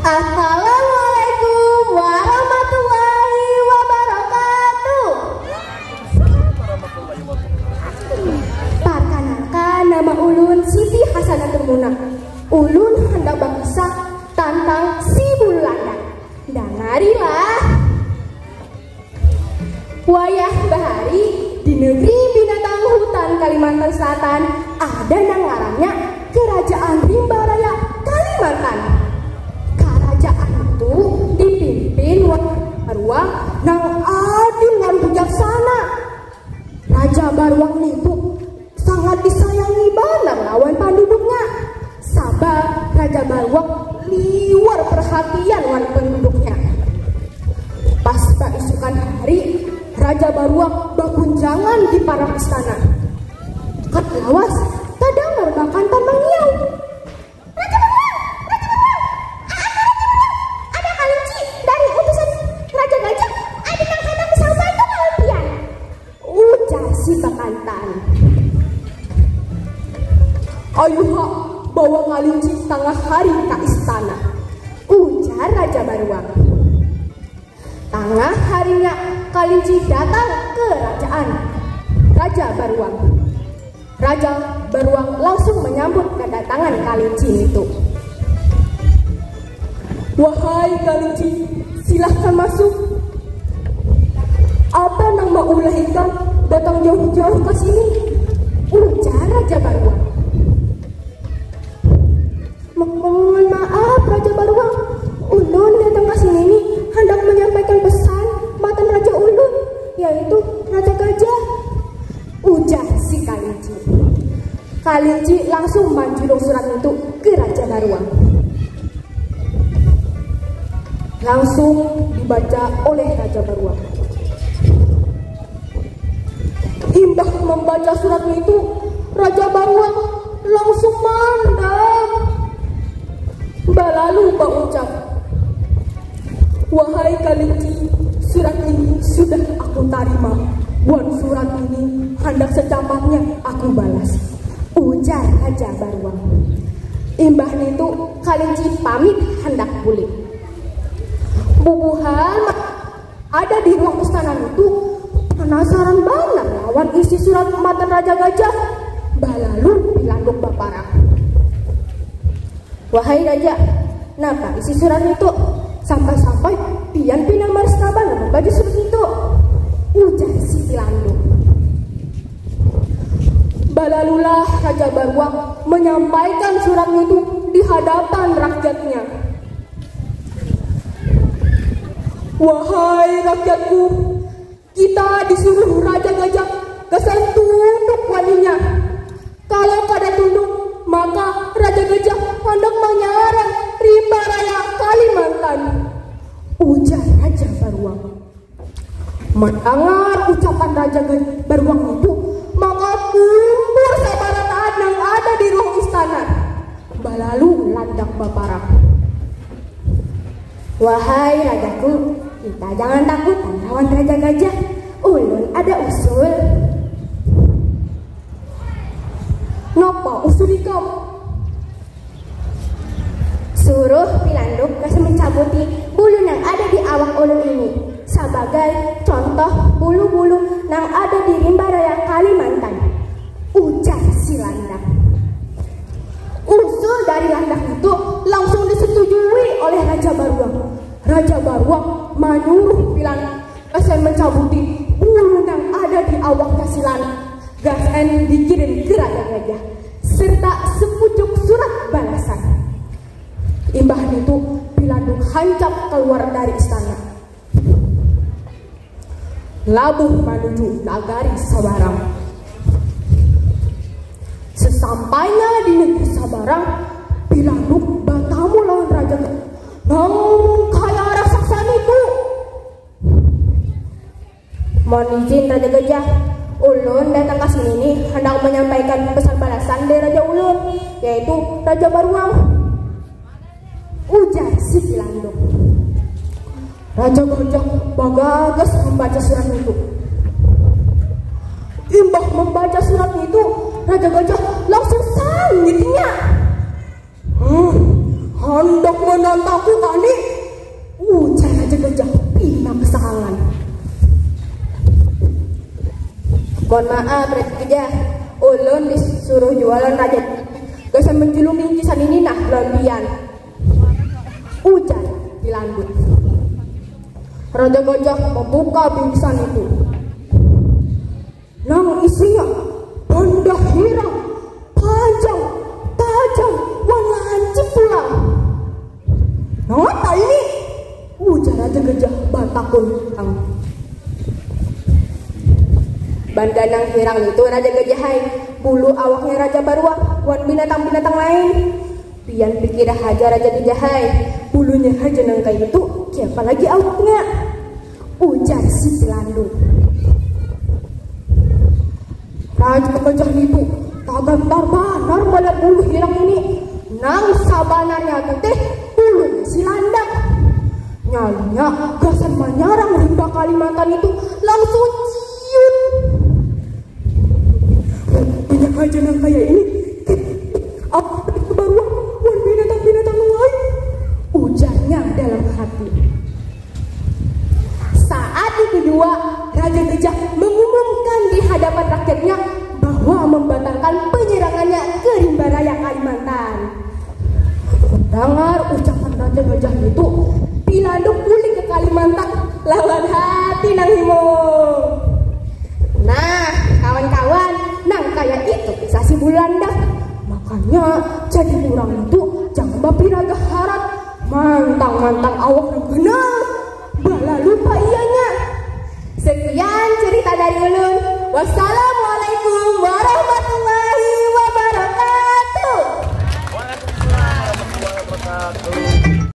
Assalamualaikum warahmatullahi wabarakatuh. Perkenalkan, nama ulun Siti Hasanatul Munah. Ulun hendak berkisah tentang si bulu landak. Dengarilah. Wayah bahari di negeri binatang hutan Kalimantan Selatan ada yang ngarannya Kerajaan Rimba Raya Kalimantan. Kerajaan itu dipimpin Baruang nang adil dan bijaksana. Raja Baruang itu sangat disayangi banget lawan penduduknya. Sabab Raja Baruang liwar perhatian lawan penduduknya. Pas keesokan hari, Raja Baruang berkunjangan di para istana. Kat lawas, kadang merbakan tambang niau. Raja Baruang, ada kalinci dari utusan Raja Gajah. Ada yang hendak disampaikan alpian. Ujar si Bakantan. Ayo ha, bawa kalinci setengah hari ke istana. Ujar Raja Baruang. Tengah harinya kalinci datang ke kerajaan Raja Baruang. Raja Baruang langsung menyambut kedatangan kalinci itu. Wahai kalinci, silahkan masuk. Apa nama ulah ikan datang jauh-jauh ke sini? Ujar Raja Baruang. Mohon maaf Raja Baruang, ulun datang ke sini ini hendak menyampaikan pesan matan Raja ulun, yaitu Raja Gajah. Ujar si kalinci. Kalinci langsung manjurung surat itu ke Raja Baruang. Langsung dibaca oleh Raja Baruang. Imbah membaca surat itu, Raja Baruang langsung mandang. Balalu berucap, wahai kalinci, surat ini sudah aku terima. Buat surat ini hendak secepatnya aku balas. Ujar Raja Baruang. Imbah itu kalinci pamit hendak pulang. Bubuhan ada di ruang istana itu penasaran banget lawan isi surat matan Raja Gajah. Balalu bilanduk baparang. Wahai Raja, napa isi surat itu? Sampai-sampai pian pinang marskaban membaca surat itu. Ujar si Pilanduk. Balalulah Raja Baruang menyampaikan surat itu di hadapan rakyatnya. Wahai rakyatku, kita disuruh Raja Gajah kesan tunduk walinya. Kalau kada tunduk, maka Raja Gajah hendak menyerang Rimba Raya Kalimantan. Ujar Raja Baruang. Mendengar ucapan Raja Baruang itu, maka kumpul sabaratan yang ada di ruang istana. Balalu landak baparang. Wahai rajaku, kita jangan takut lawan Raja Gajah. Ulun ada usul. Ngapa usul ikam? Suruh Pilanduk kasih mencabuti bulu yang ada di awak ulun ini sebagai contoh bulu-bulu yang ada di Rimba Raya Kalimantan. Ujar si landak. Usul dari landak itu langsung disetujui oleh Raja Baruang. Raja Baruang menyuruh Pilanduk kasih mencabuti bulu yang ada di awaknya si landak. Gasen dikirim ke Raja Gajah serta sepucuk surat balasan. Imbah itu Pilanduk hancap keluar dari istana. Labuh menuju nagari Sabarang. Sesampainya di negeri Sabarang, Pilanduk bertamu lawan Raja Gajah. Nang kaya raksasa itu. Mohon izin Raja Gajah, ulun datang ke sini ini hendak menyampaikan pesan balasan dari Raja ulun, yaitu Raja Baruang. Ujar si Pilanduk. Raja Gajah bagagas membaca surat itu. Imbah membaca surat itu, Raja Gajah langsung sangitnya. Hendak menantaku kan Mohon maaf Raja Gajah, ulun disuruh jualan raja. Gasan menjulungi kisan ini nah lempian. Ujar Pilanduk. Raja Gajah membuka bingkisan itu. Nang isinya benda hirang, panjang, tajam, warna lancip pula. Apa ini? Ujar Raja Gajah batakun. Banda nang hirang itu Raja Gajah hai, bulu awaknya Raja Baruak, wan binatang-binatang lain. Pian pikir aja Raja Gajah hai, bulunya aja nang kayak itu, siapa lagi awaknya? Ujar si Pilanduk. Raja Gajah itu kagak benar melihat bulu hirang ini. Nang sabanarnya teh bulunya si Landak. Nyalinya gasan menyerang rimba Kalimantan itu langsung ciut. Punya aja nang kayak ini. Apa kebaruan wan binatang-binatang lain? Ujarnya dalam hati. Saat itu juga Raja Gajah mengumumkan di hadapan rakyatnya bahwa membatalkan penyerangannya ke rimba raya Kalimantan. Mendengar ucapan Raja Gajah itu, Pilanduk puling ke Kalimantan lawan hati nang himung. Nah, kawan-kawan, nang kayak itu bisa si Bulandak. Makanya jadi orang itu jangan bapiraga harap mantang-mantang awak yang benar. Bala lupa ianya. Sekian cerita dari ulun. Wassalamualaikum warahmatullahi wabarakatuh. Waalaikumsalam warahmatullahi wabarakatuh.